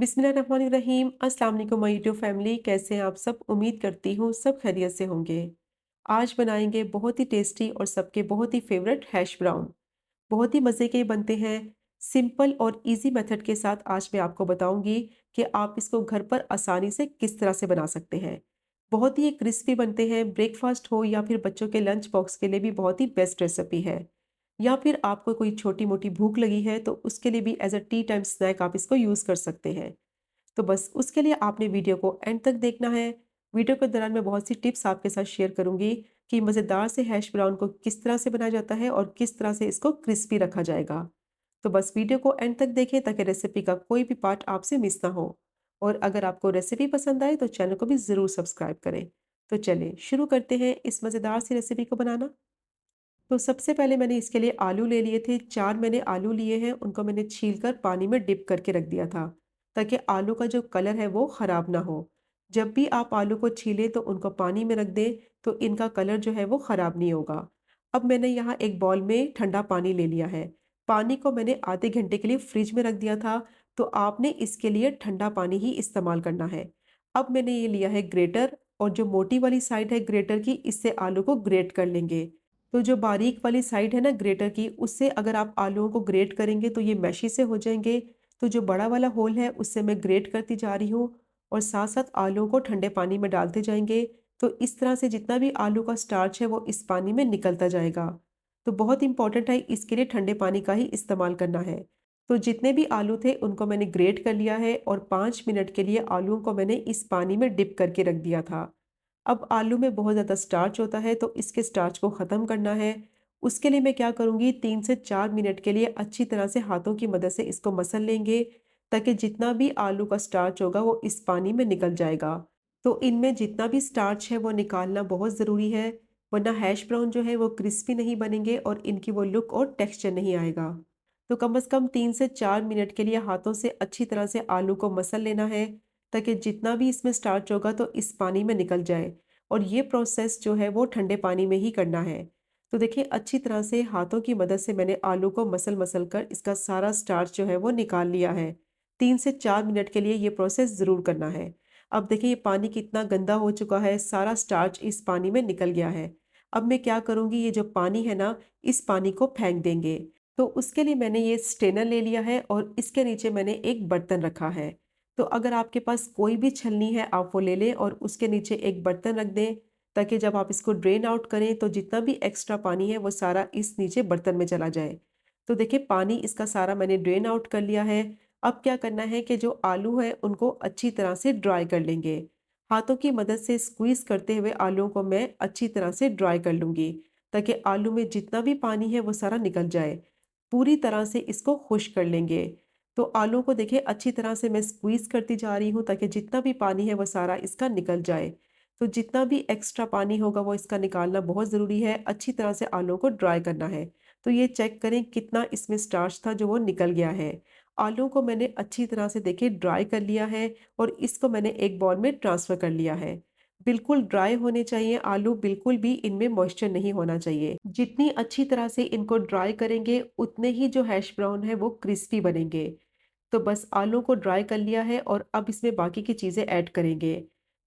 बिस्मिल्लाहिर्रहमानिर्रहीम। अस्सलाम वालेकुम माय यूट्यूब फैमिली, कैसे हैं आप सब? उम्मीद करती हूँ सब खैरियत से होंगे। आज बनाएंगे बहुत ही टेस्टी और सबके बहुत ही फेवरेट हैश ब्राउन। बहुत ही मज़े के बनते हैं। सिंपल और इजी मेथड के साथ आज मैं आपको बताऊंगी कि आप इसको घर पर आसानी से किस तरह से बना सकते हैं। बहुत ही क्रिस्पी बनते हैं, ब्रेकफास्ट हो या फिर बच्चों के लंच बॉक्स के लिए भी बहुत ही बेस्ट रेसिपी है। या फिर आपको कोई छोटी मोटी भूख लगी है तो उसके लिए भी as a tea time snack आप इसको यूज़ कर सकते हैं। तो बस उसके लिए आपने वीडियो को एंड तक देखना है। वीडियो के दौरान मैं बहुत सी टिप्स आपके साथ शेयर करूंगी कि मज़ेदार से हैश ब्राउन को किस तरह से बनाया जाता है और किस तरह से इसको क्रिस्पी रखा जाएगा। तो बस वीडियो को एंड तक देखें ताकि रेसिपी का कोई भी पार्ट आपसे मिस ना हो। और अगर आपको रेसिपी पसंद आए तो चैनल को भी ज़रूर सब्सक्राइब करें। तो चलिए शुरू करते हैं इस मज़ेदार सी रेसिपी को बनाना। तो सबसे पहले मैंने इसके लिए आलू ले लिए थे। 4 मैंने आलू लिए हैं, उनको मैंने छील कर पानी में डिप करके रख दिया था, ताकि आलू का जो कलर है वो ख़राब ना हो। जब भी आप आलू को छीलें तो उनको पानी में रख दें, तो इनका कलर जो है वो ख़राब नहीं होगा। अब मैंने यहाँ एक बाउल में ठंडा पानी ले लिया है। पानी को मैंने आधे घंटे के लिए फ्रिज में रख दिया था, तो आपने इसके लिए ठंडा पानी ही इस्तेमाल करना है। अब मैंने ये लिया है ग्रेटर, और जो मोटी वाली साइड है ग्रेटर की, इससे आलू को ग्रेट कर लेंगे। तो जो बारीक वाली साइड है ना ग्रेटर की, उससे अगर आप आलूओं को ग्रेट करेंगे तो ये मैशी से हो जाएंगे। तो जो बड़ा वाला होल है उससे मैं ग्रेट करती जा रही हूँ, और साथ साथ आलूओं को ठंडे पानी में डालते जाएंगे। तो इस तरह से जितना भी आलू का स्टार्च है वो इस पानी में निकलता जाएगा। तो बहुत इंपॉर्टेंट है, इसके लिए ठंडे पानी का ही इस्तेमाल करना है। तो जितने भी आलू थे उनको मैंने ग्रेट कर लिया है, और 5 मिनट के लिए आलूओं को मैंने इस पानी में डिप करके रख दिया था। अब आलू में बहुत ज़्यादा स्टार्च होता है, तो इसके स्टार्च को ख़त्म करना है। उसके लिए मैं क्या करूँगी, 3 से 4 मिनट के लिए अच्छी तरह से हाथों की मदद से इसको मसल लेंगे, ताकि जितना भी आलू का स्टार्च होगा वो इस पानी में निकल जाएगा। तो इनमें जितना भी स्टार्च है वो निकालना बहुत ज़रूरी है, वरना हैश ब्राउन जो है वो क्रिस्पी नहीं बनेंगे और इनकी वो लुक और टेक्सचर नहीं आएगा। तो कम से कम 3 से 4 मिनट के लिए हाथों से अच्छी तरह से आलू को मसल लेना है, ताकि जितना भी इसमें स्टार्च होगा तो इस पानी में निकल जाए। और ये प्रोसेस जो है वो ठंडे पानी में ही करना है। तो देखिए अच्छी तरह से हाथों की मदद से मैंने आलू को मसल मसल कर इसका सारा स्टार्च जो है वो निकाल लिया है। 3 से 4 मिनट के लिए ये प्रोसेस ज़रूर करना है। अब देखिए ये पानी कितना गंदा हो चुका है, सारा स्टार्च इस पानी में निकल गया है। अब मैं क्या करूँगी, ये जो पानी है ना, इस पानी को फेंक देंगे। तो उसके लिए मैंने ये स्ट्रेनर ले लिया है, और इसके नीचे मैंने एक बर्तन रखा है। तो अगर आपके पास कोई भी छलनी है आप वो ले लें और उसके नीचे एक बर्तन रख दें, ताकि जब आप इसको ड्रेन आउट करें तो जितना भी एक्स्ट्रा पानी है वो सारा इस नीचे बर्तन में चला जाए। तो देखिए पानी इसका सारा मैंने ड्रेन आउट कर लिया है। अब क्या करना है कि जो आलू है उनको अच्छी तरह से ड्राई कर लेंगे। हाथों की मदद से स्क्वीज करते हुए आलूओं को मैं अच्छी तरह से ड्राई कर लूंगी, ताकि आलू में जितना भी पानी है वो सारा निकल जाए। पूरी तरह से इसको खुश्क कर लेंगे। तो आलू को देखिए अच्छी तरह से मैं स्क्वीज़ करती जा रही हूँ, ताकि जितना भी पानी है वो सारा इसका निकल जाए। तो जितना भी एक्स्ट्रा पानी होगा वो इसका निकालना बहुत ज़रूरी है, अच्छी तरह से आलू को ड्राई करना है। तो ये चेक करें कितना इसमें स्टार्च था जो वो निकल गया है। आलू को मैंने अच्छी तरह से देखिए ड्राई कर लिया है, और इसको मैंने एक बाउल में ट्रांसफ़र कर लिया है। बिल्कुल ड्राई होने चाहिए आलू, बिल्कुल भी इनमें मॉइस्चर नहीं होना चाहिए। जितनी अच्छी तरह से इनको ड्राई करेंगे उतने ही जो हैश ब्राउन है वो क्रिस्पी बनेंगे। तो बस आलू को ड्राई कर लिया है, और अब इसमें बाकी की चीज़ें ऐड करेंगे।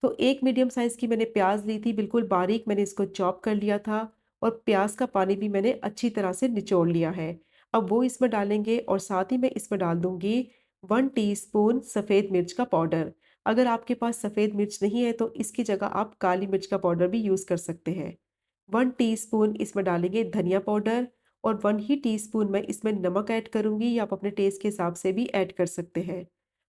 तो एक मीडियम साइज़ की मैंने प्याज ली थी, बिल्कुल बारीक मैंने इसको चॉप कर लिया था, और प्याज का पानी भी मैंने अच्छी तरह से निचोड़ लिया है। अब वो इसमें डालेंगे, और साथ ही मैं इसमें डाल दूंगी 1 टीस्पून सफ़ेद मिर्च का पाउडर। अगर आपके पास सफ़ेद मिर्च नहीं है तो इसकी जगह आप काली मिर्च का पाउडर भी यूज़ कर सकते हैं। 1 टीस्पून इसमें डालेंगे धनिया पाउडर, और 1 ही टीस्पून मैं इसमें नमक ऐड करूँगी, या आप अपने टेस्ट के हिसाब से भी ऐड कर सकते हैं।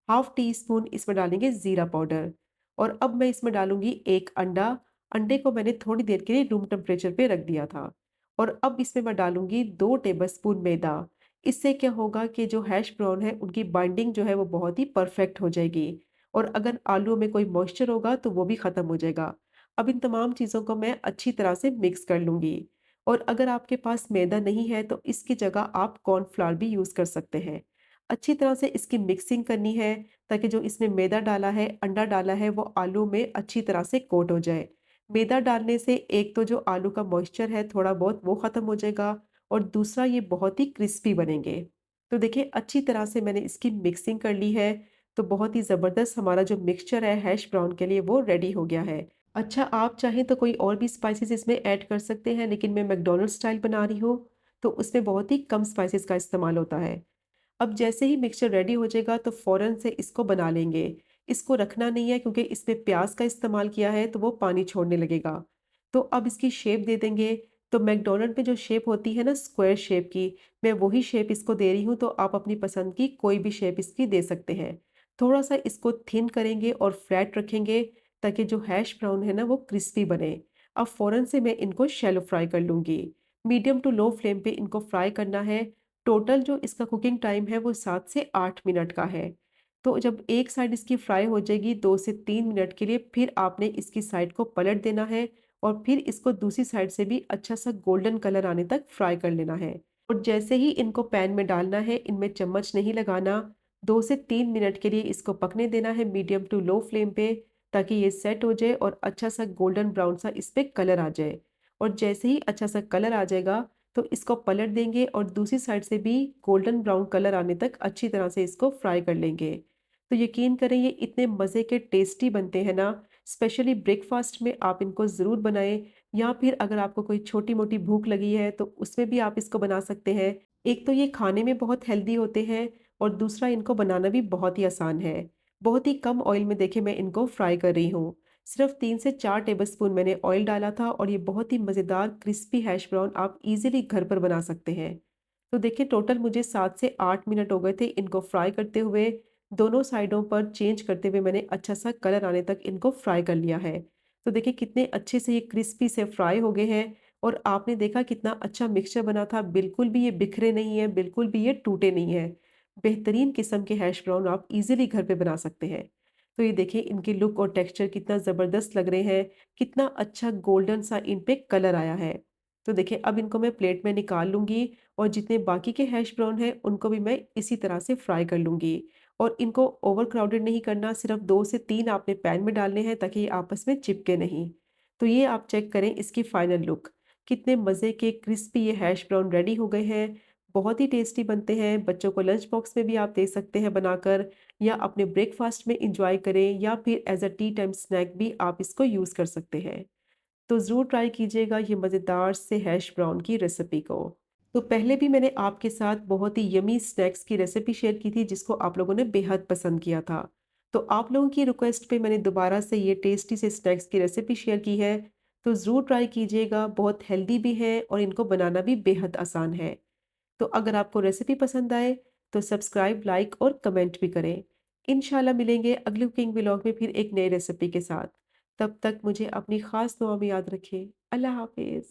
हाफ़ टी स्पून इसमें डालेंगे ज़ीरा पाउडर, और अब मैं इसमें डालूँगी 1 अंडा। अंडे को मैंने थोड़ी देर के लिए रूम टेम्परेचर पे रख दिया था। और अब इसमें मैं डालूँगी 2 टेबलस्पून मैदा। इससे क्या होगा कि जो हैश ब्राउन है उनकी बाइंडिंग जो है वो बहुत ही परफेक्ट हो जाएगी, और अगर आलू में कोई मॉइस्चर होगा तो वो भी ख़त्म हो जाएगा। अब इन तमाम चीज़ों को मैं अच्छी तरह से मिक्स कर लूँगी। और अगर आपके पास मैदा नहीं है तो इसकी जगह आप कॉर्नफ्लावर भी यूज़ कर सकते हैं। अच्छी तरह से इसकी मिक्सिंग करनी है, ताकि जो इसमें मैदा डाला है, अंडा डाला है, वो आलू में अच्छी तरह से कोट हो जाए। मैदा डालने से एक तो जो आलू का मॉइस्चर है थोड़ा बहुत वो ख़त्म हो जाएगा, और दूसरा ये बहुत ही क्रिस्पी बनेंगे। तो देखिए अच्छी तरह से मैंने इसकी मिक्सिंग कर ली है। तो बहुत ही ज़बरदस्त हमारा जो मिक्सचर है हैश ब्राउन के लिए वो रेडी हो गया है। अच्छा, आप चाहें तो कोई और भी स्पाइसेस इसमें ऐड कर सकते हैं, लेकिन मैं मैकडॉनल्ड स्टाइल बना रही हूँ, तो उसमें बहुत ही कम स्पाइसेस का इस्तेमाल होता है। अब जैसे ही मिक्सचर रेडी हो जाएगा तो फ़ौरन से इसको बना लेंगे। इसको रखना नहीं है क्योंकि इसमें प्याज़ का इस्तेमाल किया है तो वो पानी छोड़ने लगेगा। तो अब इसकी शेप दे देंगे। तो मैकडॉनल्ड में जो शेप होती है ना स्क्वायर शेप की, मैं वही शेप इसको दे रही हूँ, तो आप अपनी पसंद की कोई भी शेप इसकी दे सकते हैं। थोड़ा-सा इसको थिन करेंगे और फ्लैट रखेंगे ताकि जो हैश ब्राउन है ना वो क्रिस्पी बने। अब फ़ौरन से मैं इनको शैलो फ्राई कर लूँगी। मीडियम टू लो फ्लेम पे इनको फ्राई करना है। टोटल जो इसका कुकिंग टाइम है वो 7 से 8 मिनट का है। तो जब एक साइड इसकी फ्राई हो जाएगी 2 से 3 मिनट के लिए, फिर आपने इसकी साइड को पलट देना है और फिर इसको दूसरी साइड से भी अच्छा-सा गोल्डन कलर आने तक फ्राई कर लेना है। और जैसे ही इनको पैन में डालना है, इनमें चम्मच नहीं लगाना, 2 से 3 मिनट के लिए इसको पकने देना है मीडियम टू लो फ्लेम पे, ताकि ये सेट हो जाए और अच्छा-सा गोल्डन ब्राउन सा इस पे कलर आ जाए। और जैसे ही अच्छा-सा कलर आ जाएगा, तो इसको पलट देंगे और दूसरी साइड से भी गोल्डन ब्राउन कलर आने तक अच्छी तरह से इसको फ्राई कर लेंगे। तो यकीन करें ये इतने मज़े के टेस्टी बनते हैं ना, स्पेशली ब्रेकफ़ास्ट में आप इनको ज़रूर बनाएँ, या फिर अगर आपको कोई छोटी-मोटी भूख लगी है तो उसमें भी आप इसको बना सकते हैं। एक तो ये खाने में बहुत हेल्दी होते हैं और दूसरा इनको बनाना भी बहुत ही आसान है। बहुत ही कम ऑयल में देखिए मैं इनको फ्राई कर रही हूँ। सिर्फ 3 से 4 टेबलस्पून मैंने ऑयल डाला था और ये बहुत ही मज़ेदार क्रिस्पी हैश ब्राउन आप इज़िली घर पर बना सकते हैं। तो देखिए टोटल मुझे 7 से 8 मिनट हो गए थे इनको फ्राई करते हुए। दोनों साइडों पर चेंज करते हुए मैंने अच्छा-सा कलर आने तक इनको फ्राई कर लिया है। तो देखिए कितने अच्छे से ये क्रिस्पी से फ्राई हो गए हैं और आपने देखा कितना अच्छा मिक्सचर बना था, बिल्कुल भी ये बिखरे नहीं हैं, बिल्कुल भी ये टूटे नहीं हैं। बेहतरीन किस्म के हैश ब्राउन आप इज़िली घर पे बना सकते हैं। तो ये देखिए इनकी लुक और टेक्सचर कितना ज़बरदस्त लग रहे हैं, कितना अच्छा गोल्डन सा इन पे कलर आया है। तो देखिए अब इनको मैं प्लेट में निकाल लूँगी और जितने बाकी के हैश ब्राउन हैं उनको भी मैं इसी तरह से फ्राई कर लूँगी। और इनको ओवर क्राउडेड नहीं करना, सिर्फ 2 से 3 आपने पैन में डालने हैं ताकि ये आपस में चिपके नहीं। तो ये आप चेक करें इसकी फाइनल लुक। कितने मज़े के क्रिस्पी ये हैश ब्राउन रेडी हो गए हैं। बहुत ही टेस्टी बनते हैं, बच्चों को लंच बॉक्स में भी आप दे सकते हैं बनाकर, या अपने ब्रेकफास्ट में एंजॉय करें, या फिर as a tea time snack भी आप इसको यूज़ कर सकते हैं। तो ज़रूर ट्राई कीजिएगा ये मज़ेदार से हैश ब्राउन की रेसिपी को। तो पहले भी मैंने आपके साथ बहुत ही यमी स्नैक्स की रेसिपी शेयर की थी जिसको आप लोगों ने बेहद पसंद किया था। तो आप लोगों की रिक्वेस्ट पे मैंने दोबारा से ये टेस्टी से स्नैक्स की रेसिपी शेयर की है। तो ज़रूर ट्राई कीजिएगा, बहुत हेल्दी भी है और इनको बनाना भी बेहद आसान है। तो अगर आपको रेसिपी पसंद आए तो सब्सक्राइब, लाइक और कमेंट भी करें। इंशाल्लाह मिलेंगे अगले कुकिंग व्लॉग में फिर एक नई रेसिपी के साथ। तब तक मुझे अपनी ख़ास दुआ में याद रखें। अल्लाह हाफ़िज़।